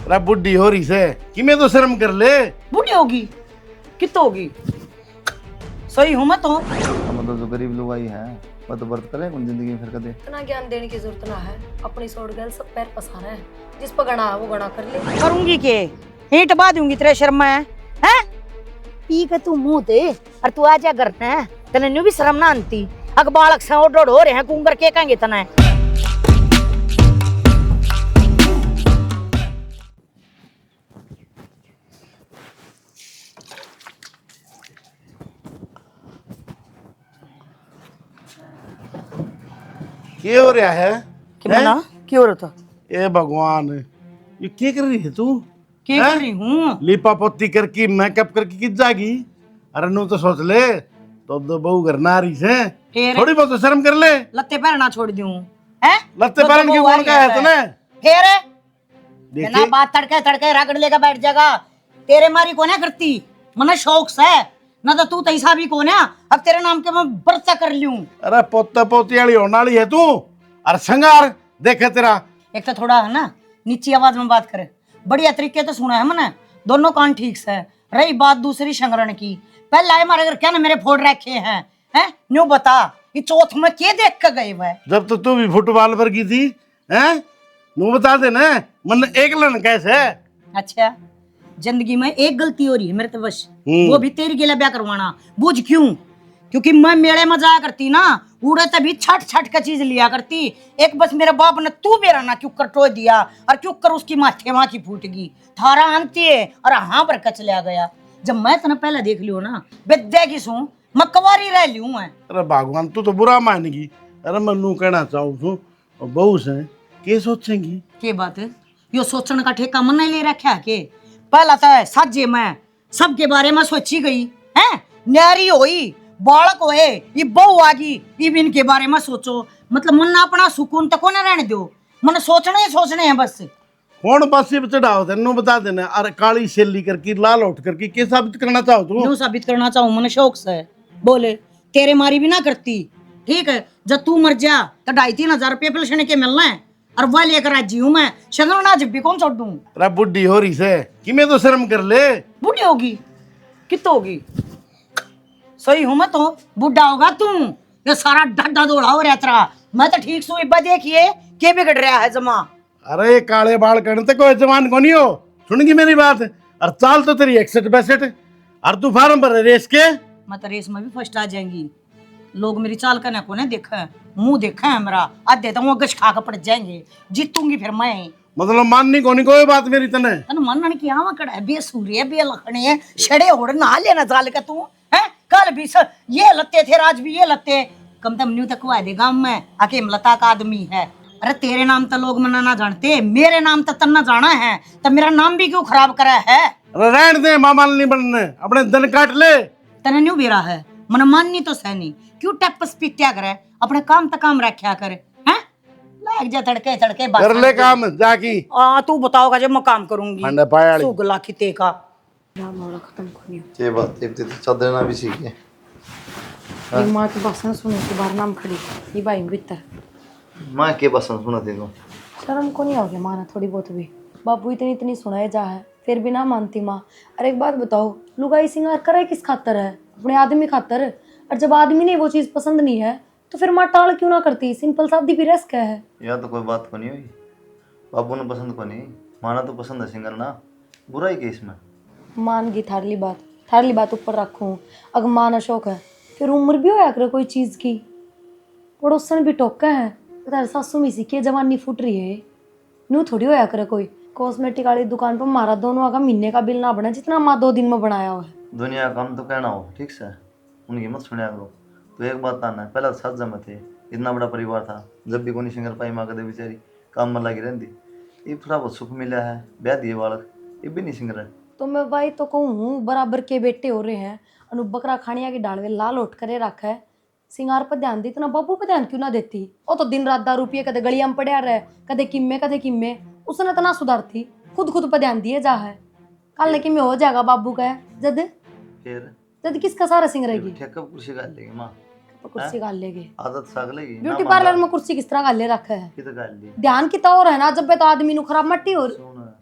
अरे बुढ़ी हो रही से कि मैं तो शर्म कर ले। बूढ़ी होगी कितो होगी, सही हूँ मैं तो। हम तो जो गरीब लोग आई है वो तो बर्त करे कौन जिंदगी में फिर कदे। इतना ज्ञान देने की जरूरत ना है, अपनी सोच गल सब पैर पसारा है, जिस पर गणा है वो गणा कर ले। करूंगी के हीट बा दूंगी तेरे शर्म है हैं? पी के तू मुंह दे और तू आजा करना है, तने न्यू भी शर्म ना आंती। अग बालक से ओडोड हो रहे हैं कुंगर के कहेंगे तने। क्या हो रहा है? कि मना क्यों हो रहा था? ए भगवान, ये क्या कर रही है तू? क्या हैं? कर रही हूँ? लिपा पोती करके मेकअप करके किस जागी? अरे नू तो सोच ले, तो दो बहू घर ना रही से फिर थोड़ी बहुत तो शर्म कर ले। लत्ते पैर ना छोड़ दूं हैं? लत्ते तो पैरन की वो कौन का है तूने? फिर देखिए बिना बात तड़के तड़के रगड़ लेकर बैठ जाएगा। तेरे मारी कौन है करती, मना शौक से ना तो तू तैसा भी कौन है अब तेरे नाम के मैं बर्ता कर लूं। अरे पोता पोती वाली होने वाली है तू। अरे संगार देखे तेरा। एक तो थोड़ा है ना नीची आवाज में बात करे, बढ़िया तरीके तो सुना है मैंने, दोनों कान ठीक से। रही बात दूसरी संगरण की, पहले आए मारे अगर क्या ना मेरे फोड़ रखे हैं न्यू बता ये चौथ में क्या देख कर गए वह? जब तो तू भी फुटबॉल पर की थी हैं, नू बता दे ना मन एक लन कैसे है? अच्छा जिंदगी में एक गलती हो रही है मेरे तो बस, हम्म। वो भी तेरी गिला ब्याह करवाना। बुझ क्यों? क्योंकि मैं मेले में जाया करती ना, उड़े तभी छट छट का चीज लिया करती। एक बस मेरे बाप ने तू मेरा ना क्यों कर टो दिया और क्यों कर उसकी माथे माँ की फूट गई थारा आंती है और हाँ पर कच लिया गया। जब मैं तने पहले देख लियो ना बेदे की सू मैं कवारी रह लियूं मैं। अरे भगवान तू तो बुरा मानेगी। अरे मैं नू कहना चाहूँ छू बहू से के सोचेंगी? के बात है यो सोचने का ठेका मन नहीं ले रखा है के? पहला तो है साजे मैं सबके बारे में सोची गई है, न्यारी होई बालक होए ये बहू आगी ये भी इनके बारे में सोचो। मतलब मन अपना सुकून तो कोने रहने दो, मन सोचने ही सोचने हैं बस। कौन पासी पे चढ़ाओ थे नू बता देना। अरे काली शेली करके लाल उठ करके के साबित करना चाहो तू? न्यू साबित करना चाहूँ मन शौक से बोले तेरे मारी भी ना करती। ठीक है जब तू मर जा तो 2,500 रुपये पेंशन के मिलना है और वह लेकर राजी हूँ मैं। शर्म जब भी कौन छोड़ दूँ? अरे बुढ़ी हो रही से कि मैं तो शर्म कर ले। बूढ़ी होगी कितो होगी, सही हूँ मैं तो। बूढ़ा होगा तू, ये सारा ढड्डा दौड़ा हो रहा तेरा। मैं तो ठीक सू इब्बा देखिए के बिगड़ रहा है जमा। अरे काले बाल करने तक कोई जवान को नहीं हो, सुनगी मेरी बात। और चाल तो तेरी 61-62 और तू फार्म भर रेस के। मैं तो रेस में भी फर्स्ट आ जाएंगी। लोग मेरी चाल करने को नहीं देखा है, मुंह देखा है मेरा आधे तो वो गश खा कर पड़ जाएंगे। जीतूंगी फिर मैं। मतलब माननी को नहीं कोई बात मेरी तने। तन मानने की आवा कड़ा है, बेसूरी है बेलखणी है, छड़े होड़ ना लेना चाल का तू है। कल भी ये लत्ते थे आज भी ये लत्ते। कम तम न्यू तक हुआ दे गांव में आके लता का आदमी है। अरे तेरे नाम तो लोग मना ना जानते, मेरे नाम तो तन्ना जाना है, तो मेरा नाम भी क्यों खराब करा है? अरे रहने दे मामा नहीं बनने, अपने दिन काट ले। तने न्यू बेरा है मन माननी तो सैनी क्यों टप्पस पीत्या करे, अपने काम तक काम रखा करे हैं। लाग जा तड़के तड़के कर ले काम जाकी। तू बताओगा जब मैं काम करूंगी। अंडा पाया सुगला खिते का खत्म करनी ये बात एक तो चादर ना भी सीखे ये माँ की भाषण सुने के बाहर नाम खड़ी ये भाई भीतर माँ के बसन सुना थे तुम। शर्म को नहीं हो गया माना थोड़ी बहुत भी। बापू इतनी इतनी सुनाए जा है फिर भी ना मानती माँ। अरे एक बात बताओ, लुगाई सिंगार करे किस खातर है? अपने आदमी खातर। और जब आदमी ने वो चीज़ पसंद नहीं है तो फिर माँ टाल क्यों ना करती? सिंपल सादी भी रेस क्या है? या तो कोई बात को नहीं हुई, बाबू ने पसंद को नहीं, माना तो पसंद है सिंगर ना, बुराई के इसमें। मान गई थारली बात ऊपर रखूँ। अगर मान शौक है फिर उम्र भी होया करे कोई चीज़ की। पड़ोसन भी टोका है तारे सासू में सीखी जवानी फुट रही है, नू थोड़ी होया करे कोई। कॉस्मेटिक वाली दुकान पर मारा दोनों का महीने का बिल ना बना जितना माँ 2 दिन में बनाया हुआ है। दुनिया काम तो कहना हो ठीक से, उनकी मत सुनिया करो। तो एक बात आना है, पहले साथ जमे थे, इतना बड़ा परिवार था, जब भी कोई सिंगर पाई माँ कदे बेचारी काम में लगी रहती। ये थोड़ा बहुत सुख मिला है, ब्याह दिए बालक, ये भी नहीं सिंगर है। तो मैं भाई तो कहूँ बराबर के बेटे हो रहे हैं। अनु बकरा खानिया की डालवे लाल उठ करे रखा है, सिंगार पर ध्यान दी इतना बाबू पर ध्यान क्यों ना देती? वो तो दिन रात दारू पिए कदे गलियां में पड़िया रहे, कदे किम्मे उसने इतना सुधारती, खुद पर ध्यान दिए जा है। कल ने किम्मे हो जाएगा बाबू का जद फिर किसका सारा सिंग रहेगी? ठेका कुर्सी गाल लेगी माँ, तो कुर्सी गाल लेगी। आदत साग लेगी। ब्यूटी पार्लर में कुर्सी किस तरह गाल ले रखा है? कित गाल ली ध्यान की तो और है ना, जब तो आदमी नु खराब मट्टी हो।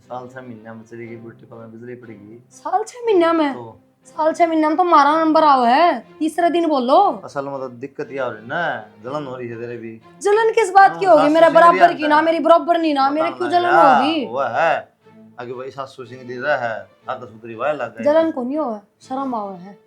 साल 6 महीने में चली गई बुढ़ी पर बिजली पड़ेगी साल 6 महीना में? तो साल 6 महीना में तो हमारा नंबर आवा है, तीसरे दिन बोलो। असल में तो दिक्कत ये हो रही ना, जलन हो रही है तेरे भी। जलन किस बात की होगी? मेरा बराबर की ना, मेरी बराबर नहीं ना, मेरे क्यों जलन होगी? वो है आगे भाई सासू सिंह दी रहा है, आधा सुतरी वाला लग गई। जलन को नहीं हुआ, शर्म आवा है।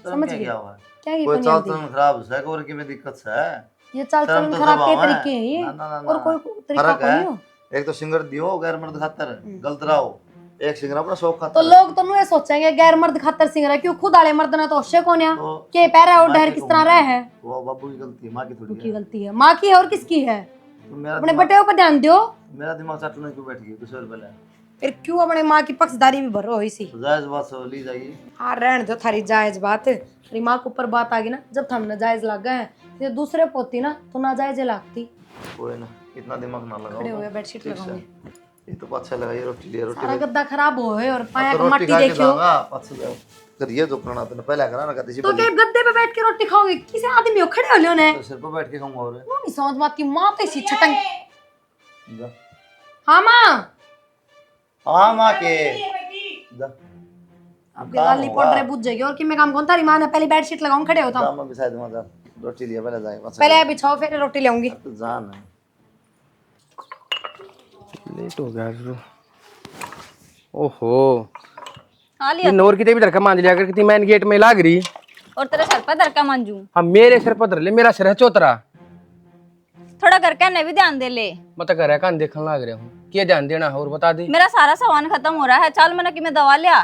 समझ क्या गए? क्या हुआ? क्या ये कोई बनी चाल आती? चलन खराब है और की में दिक्कत है। ये चाल शर्म चलन तो खराब के स्वभाव है। तरीके हैं ये, ना, ना, ना, और ना। कोई तरीका फर्क को नहीं है। हो। एक तो सिंगर दियो गैर मर्द खातर गलत रहो, एक सिंगर अपना शौक खातर। तो लोग तो ये सोचेंगे गैर मर्द खातर सिंग रहा है, क्यों खुद आले मर्द ने तो होशे कौन है तो के पैरा और माँ डहर की किस तो तरह रहे है? वो बाबू की गलती है, माँ की थोड़ी की है। गलती है, माँ की है और किसकी है? तो मेरा अपने दिमाग- बटे पर ध्यान दियो। मेरा दिमाग चाटने क्यों बैठ गई कुछ और पहले? फिर क्यों अपने माँ की पक्षधारी भी भरो इसी? तो जायज बात से ली जाएगी। हाँ रहने दो थारी जायज बात, तेरी माँ के ऊपर बात आ गई ना, जब हम नाजायज लग गए हैं फिर दूसरे पोती ना तो नाजायज लागती। कोई ना, इतना दिमाग ना लगाओ। खड़े हुए बेडशीट ठीक से। लगाऊंगी, ये तो पाँच छह लगाइए, रोटी लिया रोटी सारा खाई। गद्दा खराब हो है और पाया अब का तो रोटी मट्टी खा के देखियो। जाऊंगा, पाँच छह जाओ। करिए जो करना तूने पहले करा ना, कहती तो क्या गद्दे पे बैठ के रोटी खाओगे? किसी आदमी हो खड़े हो लियो ने? सिर पर बैठ के खाऊंगा। और वो नहीं समझ में आती, माँ तो इसी छटंग। जा। हाँ माँ, हाँ माँ के जा। अब गाली पड़ रहे बुझ जाएगी। और कि मैं काम कौन, तारी माँ ने पहले बेडशीट लगाऊं, खड़े हो जा, तुम। मैं बिछा दूंगा। जा रोटी लिया पहले जाए पहले बिछाओ फिर रोटी लाऊंगी। तो जान है। लेट हो गया शुरू। ओहो, हाँ ये लिया। नोर की भी धरका मान लिया कर, कितनी मैन गेट में लाग रही। और तेरे सर पर धरका मांजू, हाँ मेरे सिर पर धर ले, मेरा सिर है चौतरा। थोड़ा घर कहने भी ध्यान दे ले। मैं तो कर कान देखने लाग रहा हूँ, क्या ध्यान देना है और बता दे। मेरा सारा सामान खत्म हो रहा है, चल मैंने कि मैं दवा लिया।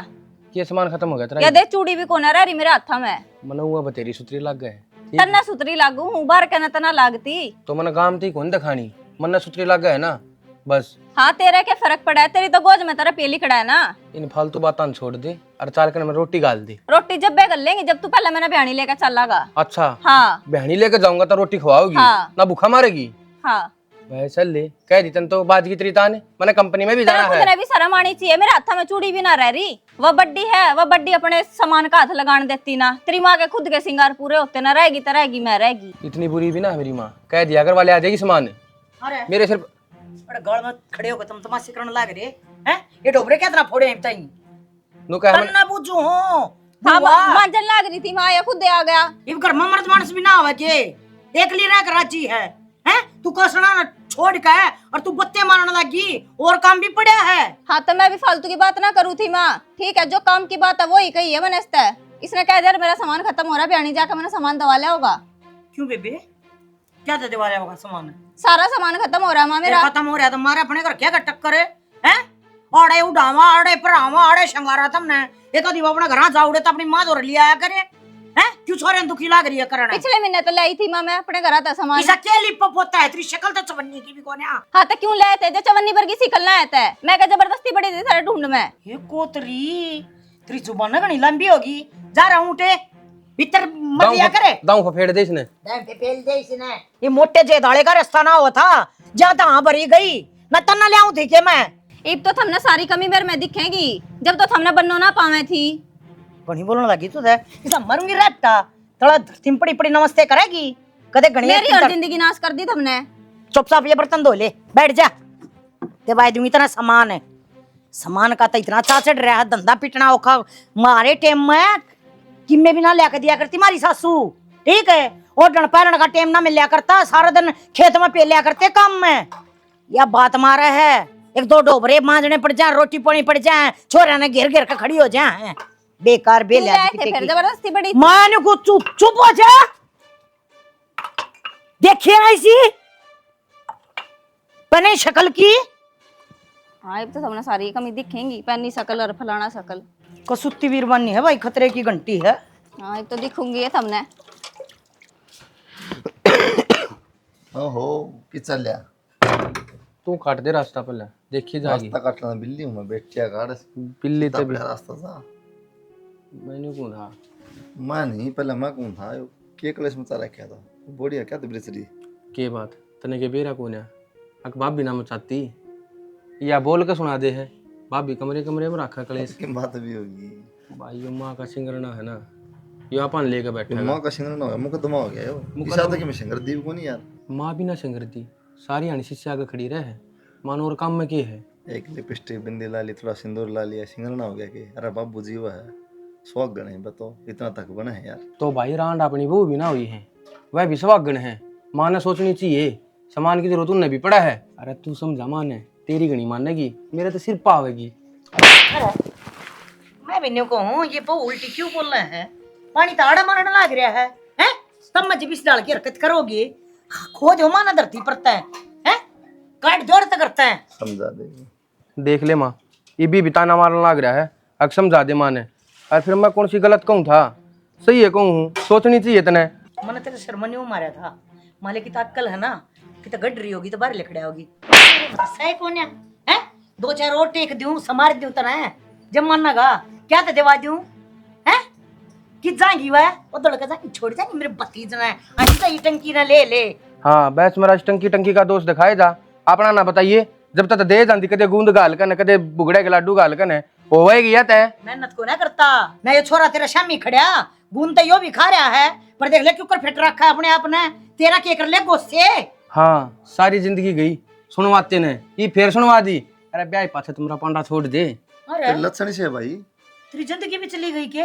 क्या सामान खत्म हो गया या तेरा? देख चूड़ी भी कोना रह रही मेरे हाथ में। मना हुआ बतेरी सुतरी लग गए। ठीक? तना सुतरी लागू हूँ, बाहर कहना तना लागती। तो मन काम थी कौन दिखानी, मन सुतरी लग गए ना बस। हाँ तेरा क्या फर्क पड़ा है, तेरी तो गोद में तेरा पेली खड़ा है ना। इन फालतू बातों छोड़ दे और चाल कर मैं रोटी गाल दे। रोटी जब बे कर लेंगे जब तू पहले मैंने बयानी लेकर चलागा। अच्छा हाँ बहनी लेके जाऊंगा तो रोटी खवाओगी हाँ। ना भूखा मारेगी? हाँ वह चल ले, कह दी तन तो बाज की तरीता ने, मैंने कंपनी में भी तेरा जाना खुद है। ने भी शर्म आनी चाहिए, मेरे हाथ में चूड़ी भी ना रह रही। वह बड्डी है, वह बड्डी अपने सामान का हाथ लगाने देती ना। तेरी माँ के खुद के सिंगार पूरे होते ना, रहेगी तो रहेगी, मैं रहेगी। इतनी बुरी भी ना है मेरी माँ, कह दिया अगर वाले आ जाएगी सामान अरे मेरे सिर। बड़े गड़ में खड़े होकर तुम तमाशे करने लग रहे हैं? ये डोबरे कितना फोड़े हैं ताई? नु कह तन्ना बुझू हो। हाँ बुआ, मांजन लाग रही थी माँ, ये खुद आ गया। ये घर में मर्द मानस भी ना आवे के एक ली रह कराची है। हैं तू कसना ना छोड़ के और तू बत्ते मारने लगी, और काम भी पड़ा है। हाँ तो मैं भी फालतू की बात ना करूँ थी माँ, ठीक है? जो काम की बात है वो ही कही है मैंने इससे। इसने कह दिया मेरा सामान खत्म हो रहा है, बयानी जाकर मैंने सामान दवा लिया होगा। क्यों बेबे, क्या दे वाला होगा सामान? सारा सामान खत्म हो रहा है माँ तेरा मेरा। खत्म हो रहा है तो मारे अपने घर क्या टक्कर है? हैं आड़े उड़ावा, आड़े परावा, आड़े शंगारा तुमने। एक आदमी अपना घर जाओड़े तो अपनी माँ धोर लिया आया करे। हैं क्यों छोरे दुखी लाग रही है करना? पिछले महीने तो लाई थी माँ मैं अपने घर आता सामान। इसा क्या लिप पोता है? तेरी शक्ल तो चवन्नी की भी कौन है? हाँ तो क्यों लाए थे? जो चवन्नी पर की सिकलना आया था, मैं क्या जबरदस्ती पड़ी थी सारे ढूंढ में। ये कोतरी तेरी जुबान ना घनी लंबी होगी। जा रहा हूँ उठे भीतर मत लिया करे। दाऊ फेड़ दे इसने। फेल दे इसने। ये मोटे जेदाड़े का रास्ता ना हुआ था, जा तहाँ भरी गई न तना ले आऊं थी के मैं। अब तो थमने सारी कमी मेरे में दिखेगी, जब तो थमने बननो ना पावे थी। घनी बोलने लगी तू इसा मरूंगी रहता थोड़ा थिमपड़ी पड़ी नमस्ते करेगी कदे घनी। मेरी और जिंदगी नाश कर दी तुमने। चुपचाप ये बर्तन धो ले, बैठ जा। ते भाई दूंगी इतना सामान है, सामान का तो इतना चाचड़ रहा है, धंधा पिटना औखा मारे टेम में किम्मे भी ना लिया कर दिया करती मारी सासू, ठीक है? और डन पैरण का टेम ना मिल करता, सारा दिन खेत में पे लिया करते काम में। या बात मारे है, एक दो डोबरे मांजने पड़ जाए, रोटी पानी पड़ जाए, छोरा ने घेर घेर के खड़ी हो जाए, बेकार क्यों बेलिया लाए थे फिर? जबरदस्ती पड़ी थी। माने को चुप चुप हो जा। देखिए ना इसी बने शक्ल की। हाँ अब तो तुमने सारी कमी दिखेंगी, पैनी शकल और फलाना शकल। कसुत्ती वीरवानी है भाई, खतरे की घंटी है। हाँ अब तो दिखूंगी ये तुमने। ओहो कि चल लिया तू काट दे रास्ता पहले, देखिए जाएगी। रास्ता काटना बिल्ली हूँ मैं, बेटिया काट बिल्ली तभी रास्ता था। मैंने कौन था? मैं नहीं, पहले मैं कौन था? के कलेश में चारा क्या था? बढ़िया क्या तो ब्रिसरी के बात तने के बेरा कौन है? अक बाप भी ना मचाती या बोल के सुना दे है। बाप भी कमरे कमरे में रखा कलेश की बात भी होगी भाई। यो माँ का सिंगरना है ना, यो अपन लेके बैठे माँ का सिंगर ना हो गया, मुकदमा हो गया यो। इस आदमी में सिंगर दीप को नहीं यार। माँ भी ना सिंगरती, सारी हानि शिष्य आगे खड़ी रहे मानो और काम में के है। एक लिपस्टिक बिंदी ला ली, थोड़ा सिंदूर ला लिया, सिंगरना हो गया कि अरे बाबू जी वह है सुहागन है। बताओ इतना तक बना है यार। तो भाई रांड अपनी बहू भी ना हुई है, वह भी सुहागन है। माँ ने सोचनी चाहिए, सामान की जरूरत उन्हें भी पड़ा है। अरे तू समझा माँ ने, तेरी गणी मानेगी, मेरे तो सिर पावेगी। मैं भी नहीं कहूँ ये बहु उल्टी क्यों बोल रहे हैं? पानी तो आड़ा मारने लग रहा है हैं? तब मजे बीस डाल के हरकत करोगे, खोज हो माना धरती पड़ता है काट जोड़ तक करता है। समझा देगी। देख ले माँ, ये भी ताना मारने लग रहा है। अब समझा दे माँ ने। और फिर मैं कौन सी गलत कहूँ था, सही है कहूँ, सोचनी चाहिए तने। मैंने तेरे शर्मा नहीं मारा था, माले की तो अक्कल है ना कि तो गड रही होगी तो बाहर लिखड़ा होगी। सही कौन है? दो चार और टेक दूं समार दूं तना है जब मानना गा क्या तो देवा दूं हैं? कि जाएंगी वह वो तो लगा जाएंगी छोड़ जाएंगी मेरे भतीजा है ऐसी तो टंकी ना ले ले। हाँ बैस मेरा टंकी टंकी का दोस्त दिखाए जा, अपना ना बताइए। जब तक दे जाती कदे गूंद गाल कन, कदे बुगड़े के लाडू गाल कन, होएगी या तय मेहनत को ना करता ना ये छोरा तेरा शामी खड़िया गूंद तो यो भी खा रहा है पर देख ले क्यों कर फिट रखा है अपने आप ने। तेरा क्या कर ले गुस्से? हाँ सारी जिंदगी गई सुनवाते ने, ये फिर सुनवा दी। अरे ब्याह पाछे तुम्हारा पांडा छोड़ दे। अरे लक्षण से भाई तेरी जिंदगी भी चली गई के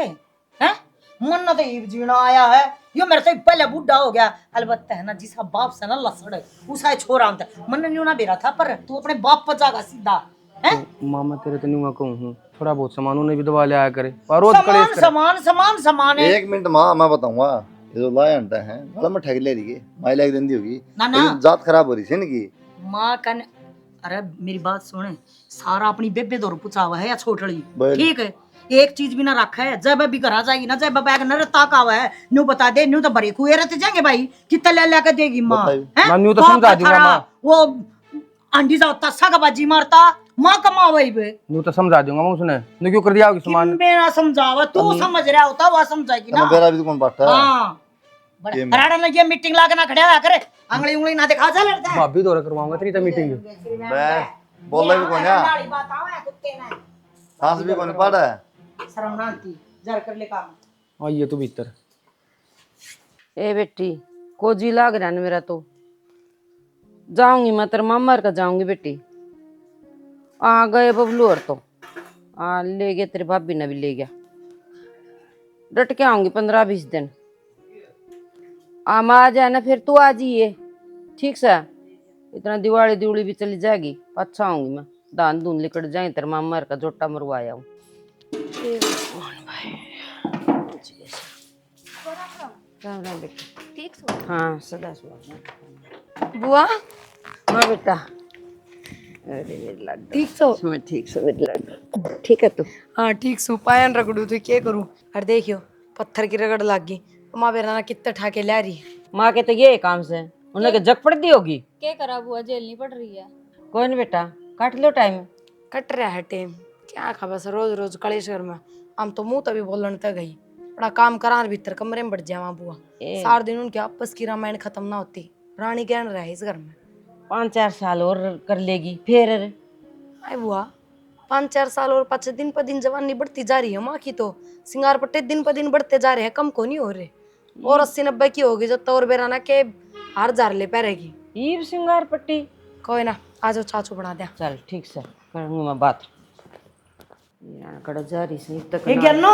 हैं? मन ना तो ये जीना आया है यो मेरे से पहले बूढ़ा हो गया। अलबत्ता है ना जिसका बाप से ना लसड़ उसा छोरा होता मन न्यू ना बेरा था पर तू अपने बाप पर जागा सीधा है। तो मामा तेरे तो नहीं कहूँ हूँ, थोड़ा बहुत सामान उन्हें भी दबा लिया करे और रोज कलेश करे। समान समान समान है। एक मिनट माँ मैं बताऊंगा, ये जो लाया अंडा है गला में ठग ले रही है, माई लाइक देंदी होगी ना ना लेकिन जात खराब हो रही है इनकी। माँ कन अरे मेरी बात सुन, सारा अपनी बेबे दौर पूछा हुआ है या छोटड़ी बोल। ठीक है एक चीज भी ना रखा है जब भी घर आ जाएगी ना जब बैग न ताका हुआ है न्यू बता दे न्यू तो बड़े कुए रहते जाएंगे भाई कितना ले लेकर देगी माँ बताइए। हैं? मैं न्यू तो बाप समझा का दूंगा थारा, माँ। वो आंधी जाओ तस्सा का बाजी मारता माँ कमा वही बे न्यू तो समझा दूंगा मैं उसने, न्यू क्यों कर दिया होगी सामान। मेरा समझावा तू समझ रहा होता वह समझाएगी ना। मेरा भी तो कौन बात है। हाँ बड़ा ये हराड़ा ना ये मीटिंग ला के ना खड़ा करे अंगली उंगली ना दिखा जा लड़ता है। भाभी दौरा करवाऊंगा तेरी तो मीटिंग। बे बोल रही भी कौन है, नाली बात आवे कुत्ते ने सांस भी कौन पड़ा है। शर्मनाती जर कर ले काम आइए तू भीतर। ए बेटी कोजी लाग रहा है मेरा तो, जाऊंगी मैं तेरे मामा का जाऊंगी बेटी। आ गए बबलू और तो आ ले गया, तेरी भाभी ने भी ले गया। डट के आऊंगी 15-20 दिन। मैं आ जाए ना फिर तू आ जाइए ठीक से। इतना दिवाली दिवाली भी चली जाएगी, अच्छा आऊंगी मैं। दान दून लिकड़ जाए तेरे मामा का जोटा मरवाया हूँ। राम राम बेटा। ठीक सो हाँ सदा सुहागन। बुआ हाँ बेटा। अरे मेरे लड्डू ठीक सो? मैं ठीक सो मेरे लड्डू। ठीक है तू? हाँ ठीक सो, पायन रगड़ू तो क्या करूँ। अरे देखियो पत्थर की रगड़ लाग गई, माँ बेरा कितना ठाके ला रही। माँ के तो ये काम से उन्हें के जग पड़ दी होगी। क्या करा बुआ झेलनी पड़ रही है। कोई नहीं बेटा, काट लो टाइम। कट रहा है टेम, क्या खबर से रोज रोज कलेश घर में। हम तो मुंह तभी बोलन तक गई, बड़ा काम करा भीतर कमरे में बढ़ जावा बुआ। सार दिन उनके आपस की रामायण खत्म ना होती, रानी कहन रहा है इस घर में। 5-4 साल और कर लेगी फिर। अरे बुआ 5-4 साल और 5 दिन पर दिन जवानी बढ़ती जा रही है माँ की, तो सिंगार पट्टे दिन पर दिन बढ़ते जा रहे हैं, कम को नहीं हो रहे। और 80-90 की होगी जब तो और बेराना के हार जार ले पैरेगी। ईब सिंगार पट्टी कोई ना आ जाओ चाचू बना दे। चल ठीक से करूंगी मैं बात। यार कड़ा जा रही सही तक ए ज्ञानो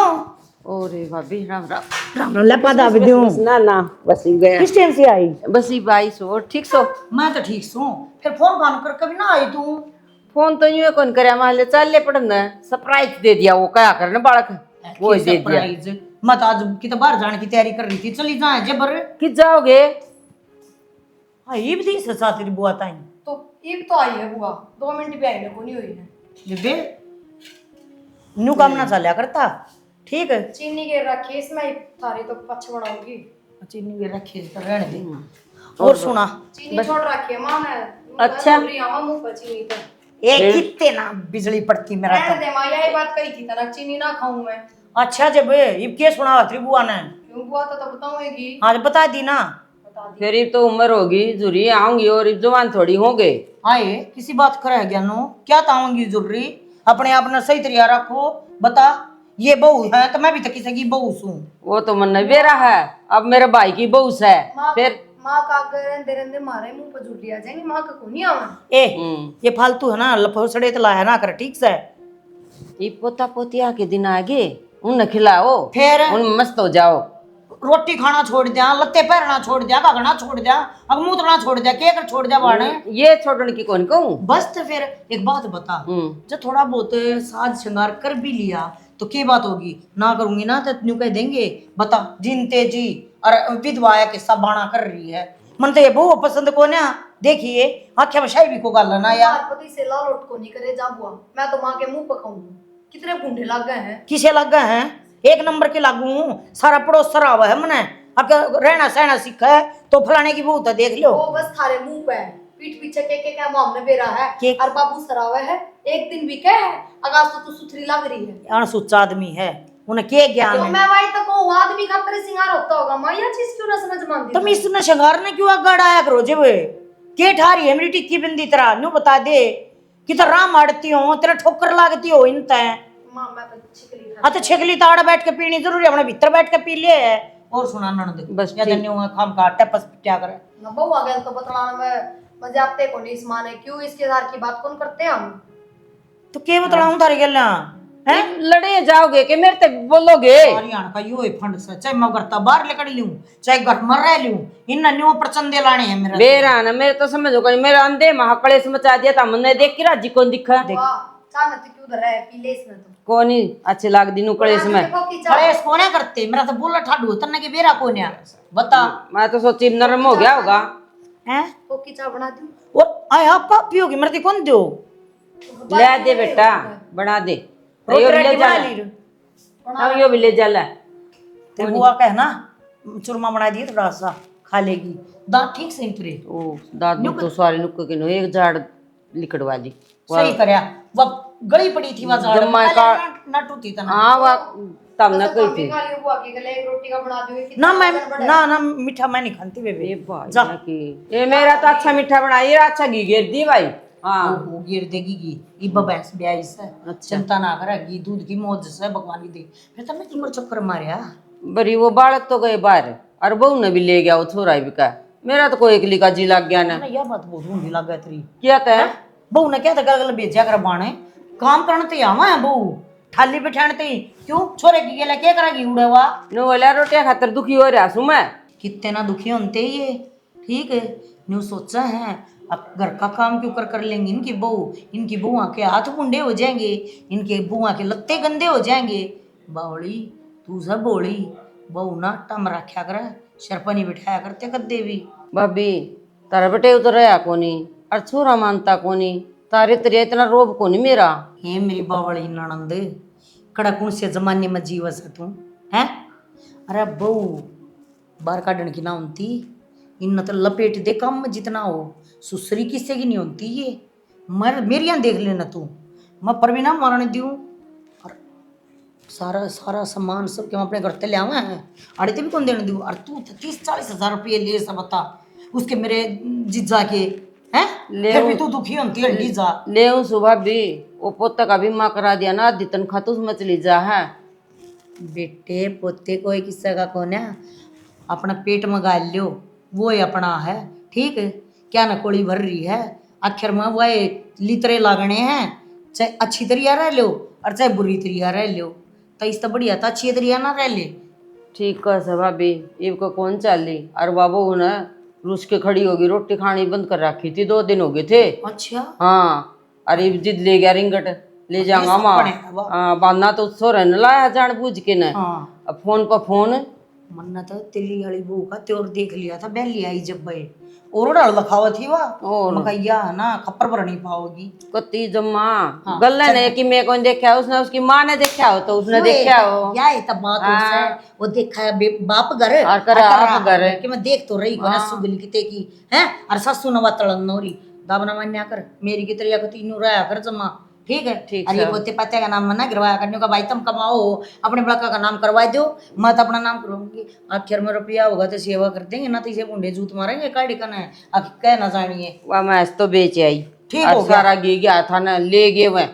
ओरे भाभी राम राम। राम राम लपा दा दूं ना ना बस ही गया। किस टाइम से आई? बस ही 22 और ठीक सो। मैं तो ठीक सू, फिर फोन फान कर कभी ना आई तू। फोन तो यूं कौन करे, मान चल ले पड़ना सरप्राइज दे दिया। वो क्या करने बालक वो दे दिया। सरप्राइज मैं तो आज की तो बाहर जाने की तैयारी कर रही थी, चली जाए जबर। कि जाओगे? हाँ ये भी दी ससा तेरी बुआ ताई तो ईब तो आई है बुआ, 2 मिनट भी आई को नहीं हुई है। बेबे न्यू काम ना चलिया करता ठीक है। चीनी के रखी इसमें थारी तो पछ बनाऊंगी। चीनी भी रखी तो रहने दे। और सुना चीनी छोड़ रखी है मां ने। अच्छा मुंह पर चीनी तो एक कितने ना बिजली पड़ती मेरा रहने तो। दे मां, यही बात कही थी तना चीनी ना खाऊं मैं। अच्छा जब ये क्या सुना तेरी बुआ ने? क्यों बुआ तो बताऊंगी। हाँ तो बता दी ना। फिर ये तो उम्र होगी जुरी आऊंगी और ये जवान थोड़ी होंगे। हाँ ये किसी बात करे ज्ञानो क्या ताऊंगी जरूरी अपने आप ने सही तरीका रखो। बता ये बहू है तो मैं भी तो किसी की बहू हूँ। वो तो मन बेरा है, अब मेरे भाई की बहू है। फिर माँ का आगे रहते रहते मारे मुंह पर झूठी आ जाएंगी, माँ का को नहीं आवा। ए ये फालतू है ना लफड़े तो लाया ना कर, ठीक से। ये पोता पोतिया के दिन आगे उन खिलाओ, फिर उन मस्त हो जाओ। रोटी खाना छोड़ दिया, लत्ते पहनना छोड़ दिया, घगना छोड़ दिया, अगमूतना छोड़ दिया, के कर छोड़ दिया बाड़े। ये छोड़ने की कौन कहूँ। बस तो फिर एक बात बता, जब थोड़ा बहुत साज श्रृंगार कर भी लिया तो क्या बात होगी, ना करूंगी ना तो न्यू कह देंगे बता जिनते जी और विधवा है किस्सा बाणा कर रही है। मन तो ये बहु पसंद को ना देखिए आख्या बशाई भी को गाल ना यार। पति से लाल उठ को नहीं करे जा बुआ, मैं तो माँ के मुंह पकाऊंगी। कितने गुंडे लग गए हैं। किसे लग गए हैं, एक नंबर के लागू हूँ, सारा पड़ोस सरा हुआ है मने। अब रहना सहना सीखा है तो फलाने की बहुत है, देख लो। वो बस थारे मुंह पे है, पीठ पीछे के क्या मामले बेरा है और बाबू सरावा है। एक दिन भी क्या है अगास तो तू सुथरी लग रही है। अणसुच आदमी है, उन्हें के ज्ञान तो है। मैं वही तो कहूँ आदमी का तेरे सिंगार होता होगा, मैं यह चीज क्यों ना समझ मानती। तुम इसने शंगार ने क्यों आगाड़ आया करो जब के ठारी है मेरी टिक्की बिंदी तरह न्यू बता दे कि तो राम आड़ती हो तेरा ठोकर लागती हो इन तय। मां मैं तो छिकली हाँ तो छिकली ताड़ बैठ के पीनी जरूरी है, अपने भीतर बैठ के पी ले है। और सुना ननद बस या धन्य हुआ खाम का टपस क्या करे ना बहु आ गया तो बतलाना में मजे आते को नहीं माने क्यों इसके सार की बात कौन करते हैं हम। तो के बतलाऊं तारी गल्ला हैं। लड़े जाओगे कि मेरे तक बोलोगे। हरियाणा का यो फंड से चाहे मैं करता बाहर लेकर लूं चाहे घर में रह लूं, इन न्यू प्रचंदे लाने हैं मेरा। बेरा ना मेरे तो समझो कोई मेरा अंधे महाकड़े से मचा दिया था, मैंने देख के राजी कौन दिखा। वाह चाह तो क्यों धरा है पीले इसमें तो कौन ही अच्छे लाग दिनों कड़े में। देखो कि चाह अरे इसको ना करते मेरा तो बोला ठाडू तन्ने के बेरा कोन्या बता मैं तो सोची नरम हो गया होगा। हैं। कोकी चाह बना दूं। और आया पापी होगी मेरे को कौन दो ले दे बेटा बना दे। रोटी यो भी ले रेडी बना जा ली रू। अब यो भी ले जा ला। ते बुआ कहना चूरमा बना दिए थोड़ा सा खा लेगी, दांत ठीक से उतरे। ओ दादू तो सारे नुक्के के नो एक झाड़ लिकड़वा दी। सही करया वो गली पड़ी थी वहां झाड़ जम्मा का ना टूटी तना। हाँ वा तब न कही थी। खा लियो बुआ के गले एक रोटी का बना दूं कि ना मैं ना मीठा मैं नहीं खाती बेबे। ये भाई की ये मेरा तो अच्छा मीठा बना, ये अच्छा घी घेर दी भाई। हाँ वो गिर देगी घी इब्बा भैंस ब्याई से चिंता ना करे, घी दूध की मौज से भगवान की दे। फिर तब मैं तुम्हारे चक्कर मारया बरी वो बालक तो गए बाहर और बहू ने भी ले गया वो छोरा भी का। मेरा तो कोई एकली का जी लग गया ना। ना यह बात बहुत ढूंढी लग गई तेरी। क्या था बहू ने क्या था गल भेजा कर बाणे काम करने ते आवा है बहू थाली बिठाने ते क्यों छोरे की गेला क्या करेगी उड़ेवा नो वाला रोटियां खातर दुखी हो रहा सु मैं। कितने ना दुखी होते ये ठीक है। न्यू सोचा है अब घर का काम क्यों कर लेंगी इनकी बुआ के हाथ मुंडे हो जाएंगे, इनके बुआ के लत्ते गंदे हो जाएंगे। बावड़ी तू सब बोली बहू ना टम रखा कर शरपनी बिठाया करते कद्दे भी। भाभी तारा बेटे उतर रहा कोनी और छोरा मानता कोनी तारे तेरे इतना रोब कोनी मेरा। हे मेरी बावड़ी ननंद कड़कुण से जमाने में जीवस है तू हैं। अरे बहू बाहर काटने की ना होती इन तो लपेट दे काम में जितना हो, सुसरी किससे की नहीं होती ये। मेरी यहाँ देख लेना तू, मैं पर भी ना मारने दूँ और सारा सारा सामान सब के मैं अपने घर ते ले आवा है अड़े भी कौन देने दूँ। और तू 30-40 हज़ार रुपये ले सब बता उसके मेरे जिज्जा के हैं फिर भी तू दुखी होती है लीजा ले सुबह भी वो पोता का भी माँ करा दिया ना आधी तनख्वाह तो उसमें चली जा है। बेटे पोते कोई किस्सा का कौन है, अपना पेट में गाल लो वो ही अपना है ठीक है। क्या न कोड़ी भर रही है आखिर में वह लितरे लागने हैं, चाहे अच्छी तरिया रह लो और चाहे बुरी तरिया रह लो तो इस तो बढ़िया था अच्छी तरिया ना रह ले। ठीक है सब भाभी इब को कौन चाली और बाबू ने रूस के खड़ी होगी रोटी खानी बंद कर रखी थी 2 दिन हो गए थे। अच्छा हाँ अरे जिद ले गया रिंगट ले जाऊंगा माँ। हाँ बांधना तो सो रहने लाया जान बूझ के न। हाँ अब फोन पर फोन मन्ना तो तेरी हड़ी बहू का त्योर देख लिया था बहली आई जब भाई और डाल दिखावा थी और मकैया ना खप्पर भर नहीं पाओगी कत्ती जम्मा गल्ला ने कि मैं कौन देखा उसने उसकी माँ ने देखा हो तो उसने देखा हो या ये तब बात है वो देखा है बाप घर और करा आप घर कि मैं देख तो रही को सुगली किते की हैं और ससु नवा तळन नोरी दाबना मान्या कर मेरी की तरिया को तीनों रहा कर जमा ठीक है। ठीक अरे पोते पते का नाम मना करवाया करने का भाई तुम कमाओ अपने बड़का का नाम करवा दो मैं तो अपना नाम करूंगी आखिर में रुपया होगा तो सेवा कर देंगे ना तो इसे मुंडे जूत मारेंगे काड़ी का ना आखिर कह ना जानिए वह मैं तो बेच आई ठीक और हो गया सारा गे गया था ना ले गए वह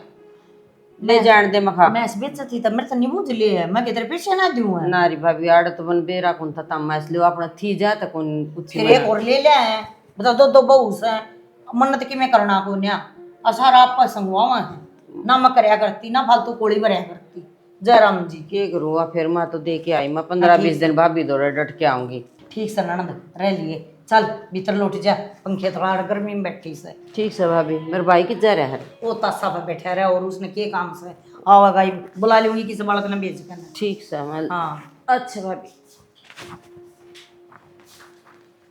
ले जान दे मखा मैं बेचती तो मेरे तो नहीं बुझ ले है मैं किधर पैसे ना दूं है। नारी भाभी आड़त बन बेरा कौन था तम इसलिए अपना थी जा तक कौन कुछ फिर एक और ले लिया है बता दो दो बहू से मन्नत की मैं करना को न्या असारा आप संगवावा है ना मैं करया करती ना फालतू कोड़ी भरया करती। जयराम जी के करूँ फिर मैं तो दे के आई मैं 15-20 दिन भाभी दौड़े डट के आऊंगी। ठीक से ननद रह लिए चल भीतर लौट जा पंखे थोड़ा गर्मी में बैठी से। ठीक से भाभी मेरे भाई किधर जा रहा है? वो तासा पे बैठा रहा और उसने के काम से आवागाई बुला लूंगी किसी बालक ने बेच कर। ठीक से मैं हाँ अच्छा भाभी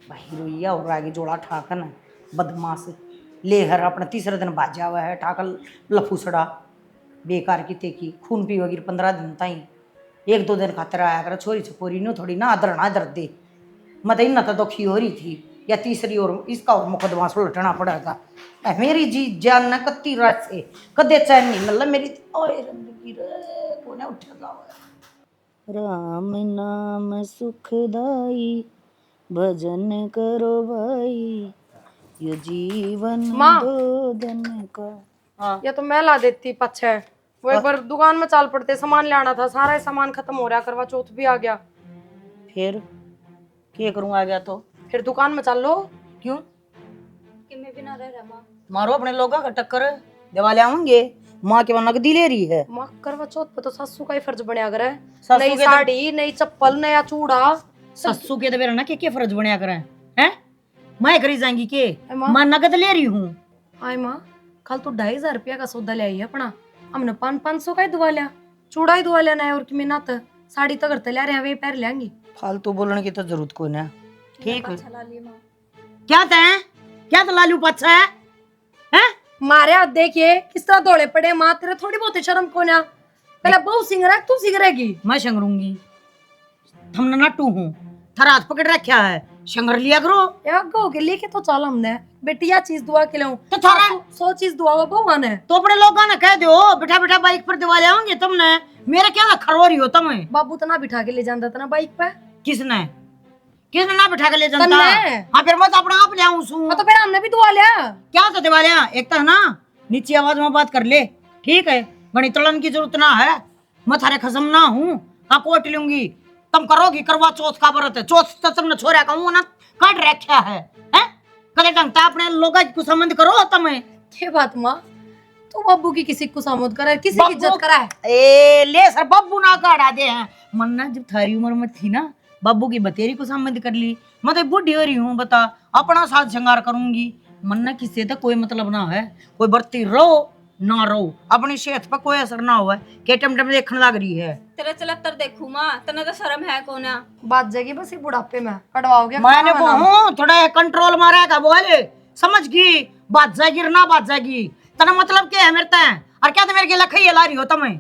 भाई रोइया और आगे जोड़ा ठाकन बदमाश लेहर अपना तीसरे दिन बाजा हुआ है ठाकल लफूसड़ा बेकार की तेकी खून पी वगैरह 15 दिन ताई 1-2 दिन खातर आया कर छोरी छपोरी नो थोड़ी ना आदर ना दर्द दे मत इन तो दुखी हो रही थी या तीसरी और इसका और मुकदमा सुलटना पड़ा था। मेरी जी जान न कत्ती रात से कदे चैन नहीं मतलब मेरी ओए रंगी रे कोने उठा जाओ। राम नाम सुखदाई भजन करो भाई ये जीवन माँ। दो दिन का। या तो मैं ला देती पच्छे वो एक बार दुकान में चाल पड़ते सामान लाना था सारा सामान खत्म हो रहा करवा चौथ भी आ गया। फिर क्या करूँ आ गया तो फिर दुकान में चल लो। क्यों कि मैं भी ना रह रहा माँ। मारो अपने लोगों का टक्कर दिवाले आऊंगे माँ के वहां नकदी ले रही है। माँ करवा चौथ पे तो सस्सू का ही फर्ज बनया करे सस्सू नई के तो- साड़ी नई चप्पल नया चूड़ा सस्सू के तो मेरा ना के फर्ज बनया करें हैं मैं करी जाएंगी के माँ। मैं नकद ले रही हूँ। आय माँ कल तो 2,500 रुपया का सौदा ले आई है अपना हमने 500 का ही दुआ लिया चूड़ा ही दुआ लिया ना और की मेहनत साड़ी तो करते ले रहे हैं वे पैर लेंगी फालतू बोलने की तो जरूरत कोई ना। ठीक है चला ली माँ। क्या तय क्या तो लालू पाछा है हैं मारे हाथ देखिए किस तरह दौड़े पड़े माँ तेरे थोड़ी बहुत शर्म को ना पहले बहु सिंग रहा तू सिंग रहेगी। मैं शंगरूंगी हमने नट्टू हूँ थारा हाथ पकड़ रखा है शंगर लिया करो। यार गो के लेके तो चल हमने बेटिया चीज दुआ के लाऊं तो थारा 100 चीज दुआ वो बहु ने तो अपने लोगों ने कह दो बिठा बिठा बाइक पर दिवाले आऊंगे तुमने मेरा क्या खरोरी हो तुम बाबू तना बिठा के ले जाता था ना बाइक पे किसने किसने ना बिठा के ले जनता। तन्ने। हाँ फिर मैं तो अपना आप ले आऊं सू हाँ तो फिर हमने भी दुआ लिया क्या तो दिवालिया एक तो है ना नीची आवाज में बात कर ले ठीक है बड़ी तड़न की जरूरत ना है मैं थारे खसम ना हूँ हाँ कोट लूंगी तुम करोगी करवा चौथ का व्रत है चौथ तो तुमने छोरा कहूँ ना काट रखा है हैं कदे ढंगता अपने लोग को संबंध करो तुम्हें ये बात माँ तो बाबू की किसी को सामोद करा है किसी की इज्जत करा है ए ले सर बब्बू ना काढ़ा दे हैं मन्ना जब थारी उम्र में थी ना बाबू की बतेरी को संबंध कर ली मैं तो बूढ़ी हो रही हूँ बता अपना साथ श्रृंगार करूंगी मन्ना किसी से कोई मतलब ना है कोई बरती रहो ना रहो अपनी सेहत पर कोई असर ना हुआ के टम देखने लग रही है। तेरा चलत्तर देखू माँ तना तो शर्म है कौन है। बात जाएगी बस ये बुढ़ापे में कटवाओगे मैंने कहूँ थोड़ा कंट्रोल मारा का बोले समझ गई बात जाएगी ना बात जाएगी तना मतलब क्या है मेरे तय और क्या तो मेरे के लखई ला रही हो तुम्हें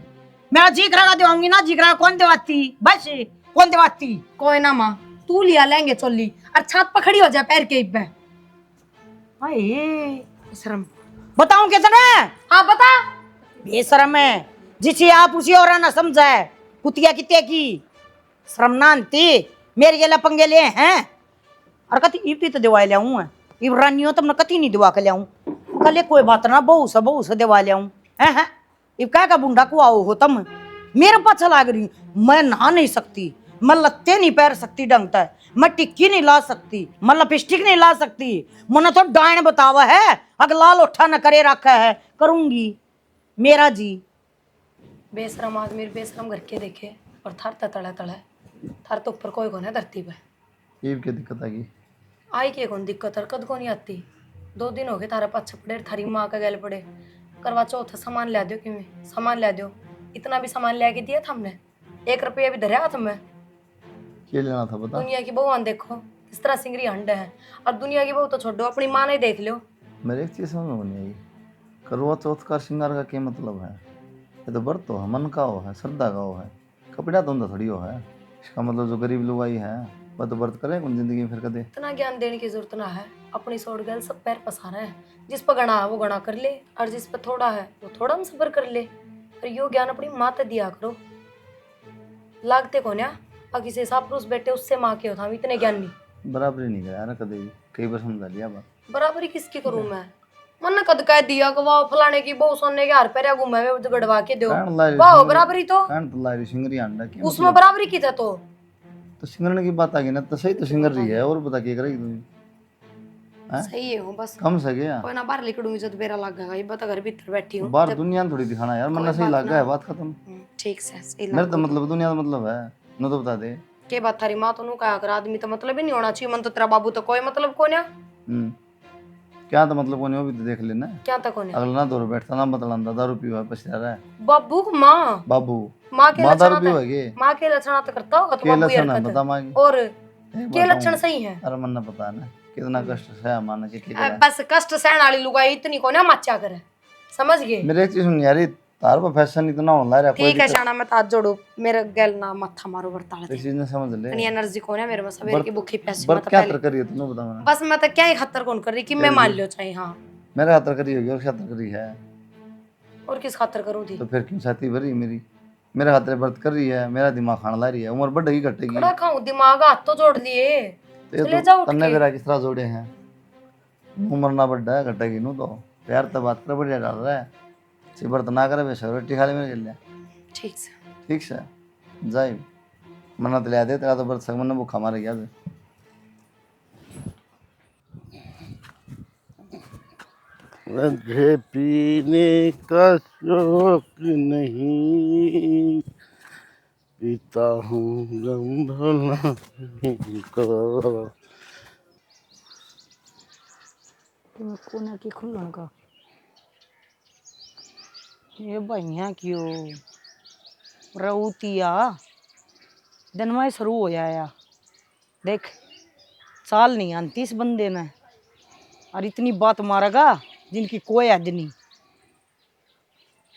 मेरा जीगरा का देवाऊंगी ना जीगरा कौन देवाती बस कौन देवाती कोई ना माँ तू लिया लेंगे चोली और छात पर खड़ी हो जाए पैर के पे शर्म बताऊं कितने हाँ बता बेशरम है जिसे आप उसी और ना समझा है कुतिया किते की शर्म ना आती मेरे ये पंगे ले हैं और कति इब्ती तो दिवा लियाऊं है इब्रानियों तुमने कति नहीं दिवा के लियाऊं कल कोई बात ना बहु से दिवा लियाऊं हैं इब क्या का बुंडा को आओ हो तुम मेरे पास लाग रही मैं नहा नहीं सकती मैं लत्ते नहीं पैर सकती ढंगता है मैं टिक्की नहीं ला सकती मैं लिपस्टिक नहीं ला सकती मन तो डायन बतावा है अगर लाल उठा न करे रखा है करूंगी मेरा जी बेशरम आदमी बेशरम घर के देखे और थर तड़े तड़े थर तो ऊपर कोई कौन है धरती पे ये क्या दिक्कत आ गई? आई के कौन दिक्कत है कद को नहीं आती 2 दिन हो गए थारे पाछे पड़े थारी माँ का गैल पड़े करवा चौथ सामान ला दो कि सामान ला दो इतना भी सामान ले के दिया था हमने 1 रुपया भी धरा हाथ में। क्या लेना था बता? दुनिया की बहू देखो किस तरह सिंगरी हंड है और दुनिया की बहू तो छोड़ो अपनी माँ ने देख लो। मेरे एक चीज़ समझ में नहीं आई करवा चौथ का श्रृंगार का क्या मतलब है? ये तो व्रत हो है मन का हो है श्रद्धा का हो है कपड़ा धंधा थोड़ी हो है। इसका मतलब जो गरीब लोग आई है वह तो व्रत करे उन जिंदगी में फिर कदे इतना ज्ञान देने की जरूरत ना है अपनी सोच गल सब पैर पसारा है जिस पर गणा है वो गणा कर ले और जिस पर थोड़ा है वो थोड़ा में सबर कर ले और यो ज्ञान अपनी माँ तक दिया करो लागते को ना और किसी हिसाब पुरुष बैठे उससे माँ के हो था इतने ज्ञानी बराबरी नहीं कराया ना कदे भी कई बार समझा लिया बात। बराबरी किसकी करूँ मैं मन कद कह दिया कि वाह फलाने की बहु सोने के हार पैर घूमे हुए तो गड़वा के दो कहन लाई वाह बराबरी तो कहन तो लाई सिंगरी अंडा की उसमें बराबरी की था तो सिंगरने की बात आ गई ना तो सही तो सिंगर रही है और बता क्या करेगी तू हैं? सही है वो बस कम से गया कोई ना बाहर निकलूंगी जब बेरा लग गया ये बता घर भीतर बैठी हूँ बाहर दुनिया में थोड़ी दिखाना यार मन सही लग गया है बात खत्म ठीक से सही मेरे तो मतलब दुनिया का मतलब है न तो बता दे के बात थारी माँ तो नु कहा कर आदमी तो मतलब ही नहीं होना चाहिए मन तो तेरा बाबू तो कोई मतलब को ना क्या तो मतलब कोनी वो भी तो देख लेना क्या तक होने अगला ना दौर बैठता ना बतलांदा दारू पीवा पछता रहा है बाबू को माँ बाबू माँ के माँ दारू लक्षण पीवा के माँ के लक्षण तो करता होगा तो के बाबू लक्षण है हरकत बता माँ की और एक के बात लक्षण कहूँ, सही है अरे मन ना पता है ना कितना कष्ट सहा मान के क्या बस कष्ट सहन वाली लुगाई इतनी को ना मच्चा करे समझ गए मेरे एक चीज सुन यार तार पर फैशन इतना होला रहा कोई ठीक है शाना मैं ताज जोड़ू मेरे गैल ना मत्था मारो बरताल इस चीज ने समझ ले इतनी एनर्जी को ना मेरे में सवेरे की भूखी प्यासी बर मत क्या पहले तर करिए तूने बता मैंने बस मैं तो क्या ही खतर कौन कर रही कि मैं मान लियो चाहे हाँ मेरे खातर करी होगी और खातर करी है और किस खातर करूँ थी तो फिर क्यों छाती भरी मेरी मेरे खातर व्रत कर रही है मेरा दिमाग खाने ला रही है उम्र बढ़ेगी घटेगी कड़ा खाऊं दिमाग हाथ तो जोड़ लिए तो चले ये जाओ तो उठ तन्ने के। मेरा किस तरह जोड़े हैं उम्र ना बढ़ा है घटेगी नू तो प्यार तो बात कर बढ़िया डाल रहा है सिबर तो ना करे बेशक रोटी खा ले मेरे लिए ठीक से ठीक से जाए मना तो ले दे तेरा तो व्रत सक मन भूखा मारे गया मुझे पीने का शौक नहीं पीता हूँ गम भुलाने को कोना की खुलन का ये भैया क्यों रऊतिया दिन में शुरू हो जाया देख चाल नहीं आती इस बंदे ने और इतनी बात मारेगा जिनकी कोई हद नहीं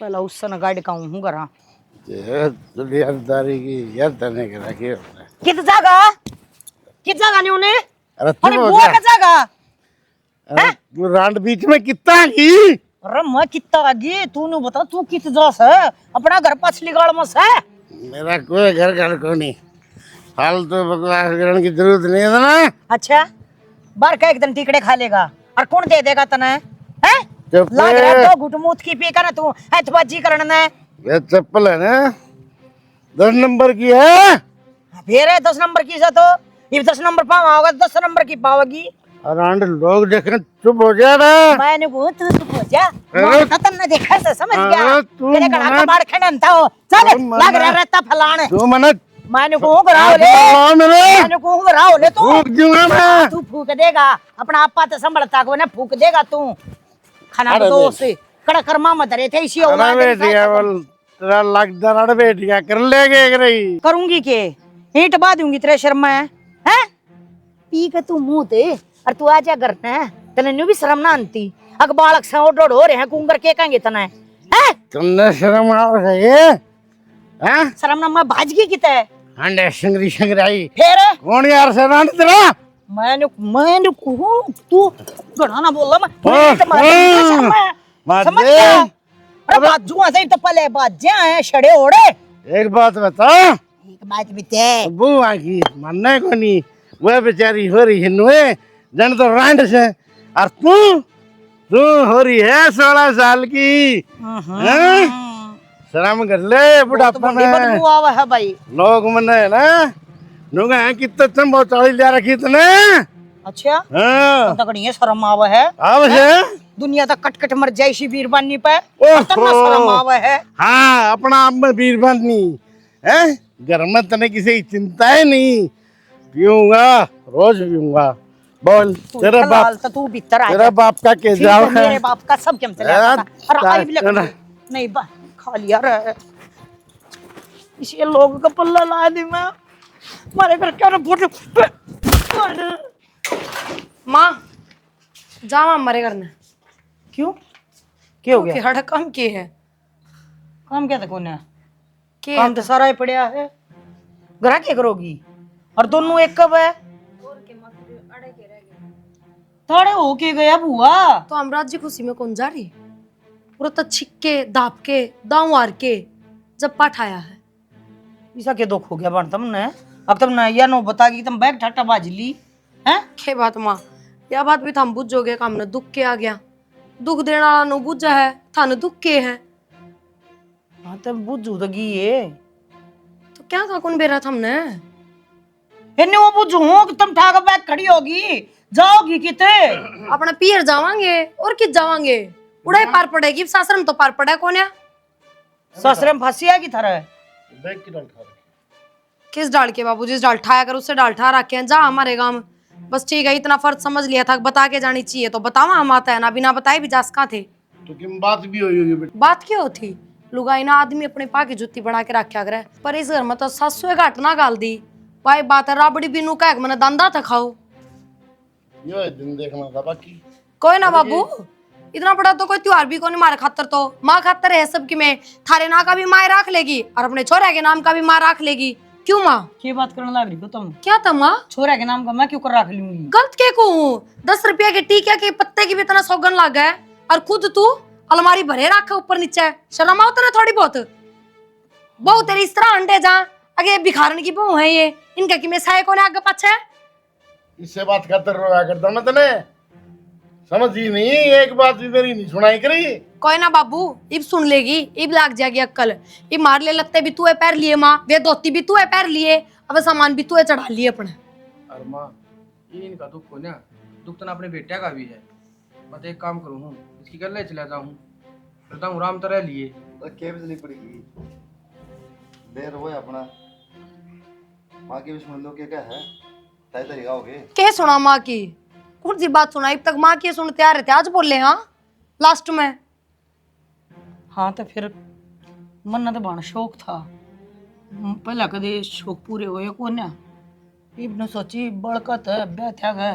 पहला उससे न गाइड का हूँ घरा दुनियादारी की यार तने के रखी होता है कित जागा नहीं उन्हें अरे अरे तू वो का जागा अरे तू रांड बीच में कितना की अरे मैं कितना आगे तू नहीं बता तू कित जास है अपना घर पछली गाड़ में से मेरा कोई घर को नहीं फालतू बकवास करने की जरूरत नहीं है ना अच्छा बार का एक दिन टिकड़े खा लेगा और कौन दे देगा तने हैं चुप लाग रहा है तो घुट मूत की पी कर तू ऐतबाजी करना है ये चप्पल है ना 10 नंबर की है फिर 10 नंबर की से तो ये 10 नंबर पावा होगा 10 नंबर की पावेगी और रांड लोग देखें चुप हो जा ना मैंने वो तू चुप हो जा तन न देखा से समझ गया अरे तू तेरे घड़ा मना- का बाड़ खड़नता हो चल तू मना- लाग रहा रहता फलाने तू मना मैंने को घराओ ले मेरे मैंने को घराओ ले तू फूक दूंगा मैं तू फूक देगा अपना आपा तो संभलता को ना फूक देगा तू खाना अरे तो से कड़ा कर्मा मत रहे थे इसी अरे औलाद के बेटिया साथ बोल तेरा लगदा रड़ बेटिया कर लेगे एक रही करूंगी के ईंट बा दूंगी तेरे शर्म में हैं पी के तू मुंह दे और तू आजा घर ने तने न्यू भी शर्म ना आती अग बालक से ओडोड हो रहे हैं कुंगर के कहेंगे तने हैं तुमने शर्म आओ सही हैं शर्म ना मैं भाजगी किते अंडे संगरी संगराई फिर कौन यार से रांड तेरा मैंने कहूँ तू गणा ना बोला मैं हाँ, तुम्हारी हाँ। शर्म है बात समझ दे। गया अरे बाजुआ से तो पहले बाजे हैं छड़े ओड़े एक बात बता एक बात बीते बुआ की मानने को नहीं वह बेचारी हो रही है नुए जन तो रांड से और तू हो रही है 16 साल की हैं? शर्म कर ले बुढ़ापा में बदबू आवा है भाई लोग मने है ना नुगा है कितना तुम बहुत चाली लिया रखी तने अच्छा हाँ तगड़ी है शर्म आवा है अब से दुनिया तक कट कट मर जाए इसी बीरबानी पे ओहो। तन्ना शर्म आवा है हाँ अपना आप में वीर बननी है घर में तने किसी की चिंता ही नहीं पीऊंगा रोज पीऊंगा बोल तू तेरा हलाल बाप तो तू भीतर आ तेरा जा। बाप का के फिर जाओ तो मेरे बाप का सब केम चले यार, आता अरे आई भी लग चल। नहीं बा खा लिया रे इसे लोग का पल्ला ला दी मैं मारे घर क्या रे फोटो माँ जा माँ हमारे घर में क्यों क्या हो कि गया हड़ कम की है काम क्या था कौन है के काम तो सारा ही पड़ा है घर क्या करोगी और दोनों एक कब है थोड़े हो के गया बुआ तो हम राज्य खुशी में कौन जा रही पूरा तो छिक्के दाप के दाऊ हार के जब पाठ आया है ऐसा क्या दुख हो गया बन तुमने अब तुम या नो बता कि तुम बैग ठाटा बाज ली हैं के बात माँ यह बात भी तो हम बुझ जोगे काम ने दुख के आ गया दुख देने वाला नु बुझा है, थाने दुख के है। हाँ तो बुझू तो गी ये तो क्या था कौन बेरा था हमने? इन्हें वो बुझू कि तुम ठाकर बैग खड़ी होगी जाओगी किते अपना पियर जावांगे और किस जावांगे? उड़ाई पार पड़ेगी, सासर में तो पार पड़ा कौन है? ससुर में फंसी है की तरह बैग की डाल खा रखी। किस डाल के बाबू, जिस डाल ठाया कर उससे डाल ठा रखे हैं, जा हमारे गांव में। बस ठीक है, इतना फर्ज समझ लिया था, बता के जानी चाहिए तो बतावा, हम आता है ना, बिना बताए भी जास कहाँ थे। तो किम बात भी हुई होगी बेटा। बात क्यों होती? लुगाई ना आदमी अपने पा की जुत्ती बना के रखा करे, पर इस घर में तो सासुए घाट ना गाल दी। भाई बात है, राबड़ी बिनू का मैंने दंदा था खाओ। ये दिन देखना था बाकी। कोई ना बाबू, इतना बड़ा तो कोई त्योहार भी को नहीं, मारे खातर तो माँ खातर है सबकी में। थारे ना का भी माँ राख लेगी और अपने छोरे के नाम का भी माँ राख लेगी। क्यों माँ? की बात करने लग रही हो तुम? क्या था माँ? छोरा के नाम का मैं क्यों कर रख लूंगी? गलत के को हूँ? 10 रुपया के टीके के पत्ते की भी इतना सौगन लगा है, और खुद तू अलमारी भरे रखा ऊपर नीचे। शर्म आओ तेरे थोड़ी बहुत। बहू तेरी इस तरह अंडे जा, अगे भिखारन की बहू है ये, इनका कि मैं साय कोने आगे पाछे। इससे बात खातर रोया करता मैं तने समझ ही नहीं, एक बात भी मेरी नहीं सुनाई करी। कोई ना बाबू, इब सुन लेगी, इब लाग जाएगी अक्कल। इब मार ले लगते भी तू है पैर लिए माँ, वे धोती भी तू है पैर लिए, अब सामान भी तू है चढ़ा लिए अपने। अरे माँ, ये इनका दुख को ना, दुख तो ना अपने बेटे का भी है। मैं तो एक काम करूँ हूँ, इसकी गले चला जाऊँ, करता हूँ राम तरह लिए। तो क्या बिजली पड़ेगी, देर हो अपना माँ की भी सुन लो, क्या है तय तरीका हो गए। क्या सुना माँ की? कौन सी बात सुना? अब तक माँ की सुनते आ रहे थे, आज बोले हाँ लास्ट में। हाँ तो फिर मन ना तो बड़ा शौक था, पहला कदे शौक पूरे हुए को ना, इब न सोची बड़कत है बैठा है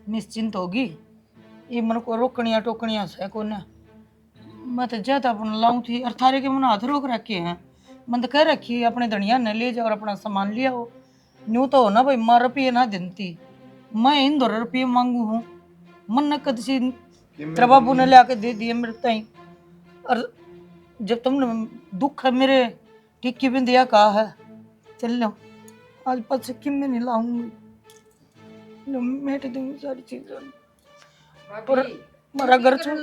निश्चिंत होगी, इब मन को रोकनिया टोकनिया से को ना। मैं तो ज्यादा अपन लाऊं थी और थारे के मन हाथ रोक रखे हैं। मन तो कह रखी अपने धनिया न ले जाओ और अपना सामान ले आओ। न्यू तो हो ना भाई, माँ रुपये ना देती, मैं इन 2 रुपये मांगू हूँ। मन न कद से तेरा बाबू ने ला के दे दिए मेरे ताई, और जब तुमने दुख है मेरे टिक्की में दिया कहा है, चल लो आज पल से किम में नहीं लाऊंगी, लो मेट दूंगी सारी चीजें। पर मेरा घर छोड़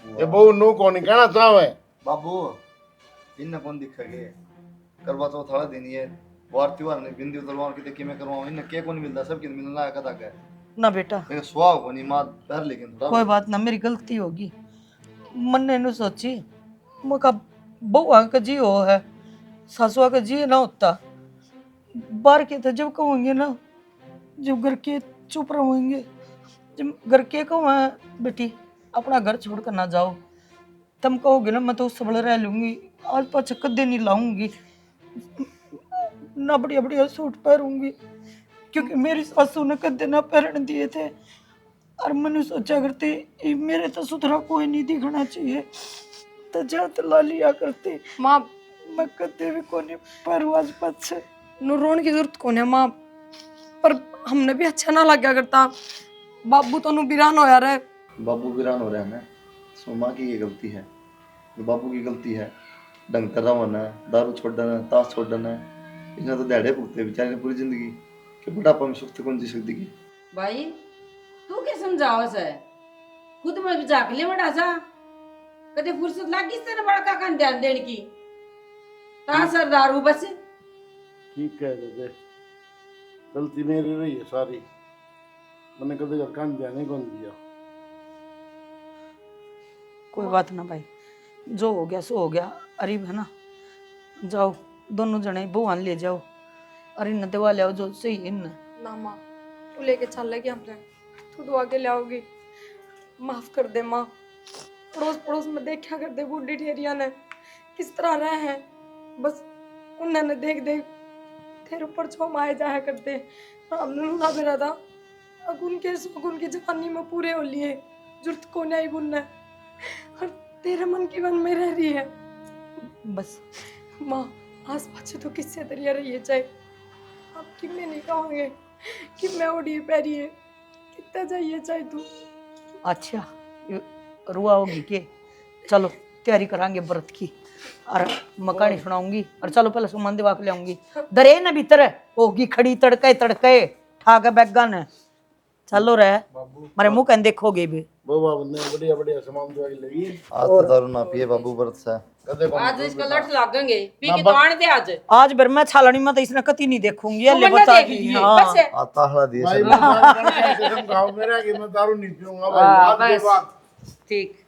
ये बहु नु कौन कहना चाहे बाबू इन्हें कौन दिखेगे, करवा चौथ वाला दिन ये वार त्योहार ने बिंदी उतरवाओ कि देखिए मैं करवाऊं, इन्हें क्या कौन मिलता, सबकी मिलना है कदा का ना बेटा, मेरा स्वभाव को नहीं मां पर, लेकिन थोड़ा कोई बात ना, मेरी गलती होगी। मन ने नु सोची मका बउआ का जी हो है, सासुआ का जी ना होता। बाहर के तो जब कहोगे ना, जब घर के चुप रहोगे, जब घर के कहो बेटी अपना घर छोड़ कर ना जाओ, तुम कहोगे ना मैं तो सबल रह लूंगी, आज पाछे कदे नहीं लाऊंगी ना, बढ़िया बढ़िया सूट पहनूंगी, क्योंकि मेरी सासू ने कदे ना पहन दिए थे। और मैंने सोचा करती ये मेरे तो सुथरा कोई नहीं दिखना चाहिए, तो जात ला लिया करती माँ मैं कदे भी कोनी पर आज पाछे। नु रोने की जरूरत कौन है माँ, पर हमने भी अच्छा ना लगा करता। बाबू तो नु बिरान होया रहे। बाबू वीरान हो रहे हैं ना, सो माँ की ये गलती है, तो बाबू की गलती है, ढंग तरह होना है, दारू छोड़ देना, ताश छोड़ देना है, इसने तो दिहाड़े भुगते बेचारे ने पूरी जिंदगी कि बुढ़ापा में सुख तो कौन जी सकती की। भाई तू क्या समझाओ से, खुद में भी झाक ले बड़ा सा, कदे फुर्सत लागी तेरे बड़ा का कान ध्यान देने की, ता सरदार हूँ बस। ठीक कह रहे थे, गलती मेरी रही है सारी, मैंने कदे घर कान ध्यान ही कौन दिया। कोई बात ना भाई, जो हो गया सो हो गया। अरीब है ना, जाओ दोनों जने भगवान ले जाओ और इन दवा ले आओ जो सही है इन। ना माँ, तू लेके चल लेगी हमने, तू दुआ के लाओगी। माफ कर दे माँ, पड़ोस पड़ोस में देखा कर दे बूढ़ी ठेरिया ने किस तरह रहे हैं, बस उन्होंने देख देख तेरे ऊपर छोम आए जाया करते। हमने ना मेरा था अगुन के सुगुन की जवानी में पूरे हो लिए, जुर्त को नहीं गुन्ना, और तेरे मन की मन में रह रही है बस। माँ आस पास तो किससे दरिया रही है, चाहे आप कि मैं नहीं कहोगे कि मैं उड़ी पैरी है, कितना चाहिए चाहे तू। अच्छा ये रुआ होगी के, चलो तैयारी करांगे व्रत की, और मकानी सुनाऊंगी, और चलो पहले सुमन दिवा के ले आऊंगी। दरे न भीतर होगी खड़ी तड़के तड़के ठाक बैगा ने। चलो रे मारे मुंह कहीं देखोगे भी वो बाबू ने बढ़िया बढ़िया सामान दवाई लगी आज तो दारू ना पिए बाबू व्रत से। कदे को आज इसका लठ लागेंगे पी के तो आने दे आज आज फिर मैं छालनी में तो इसने कति नहीं देखूंगी तू ले मन्ना बता देख दी लिए हाँ बस है। आता हला दिए भाई सब। मैं कसम खाऊं मेरा कि मैं दारू नहीं पीऊंगा भाई हाँ, आज के बस। बाद ठीक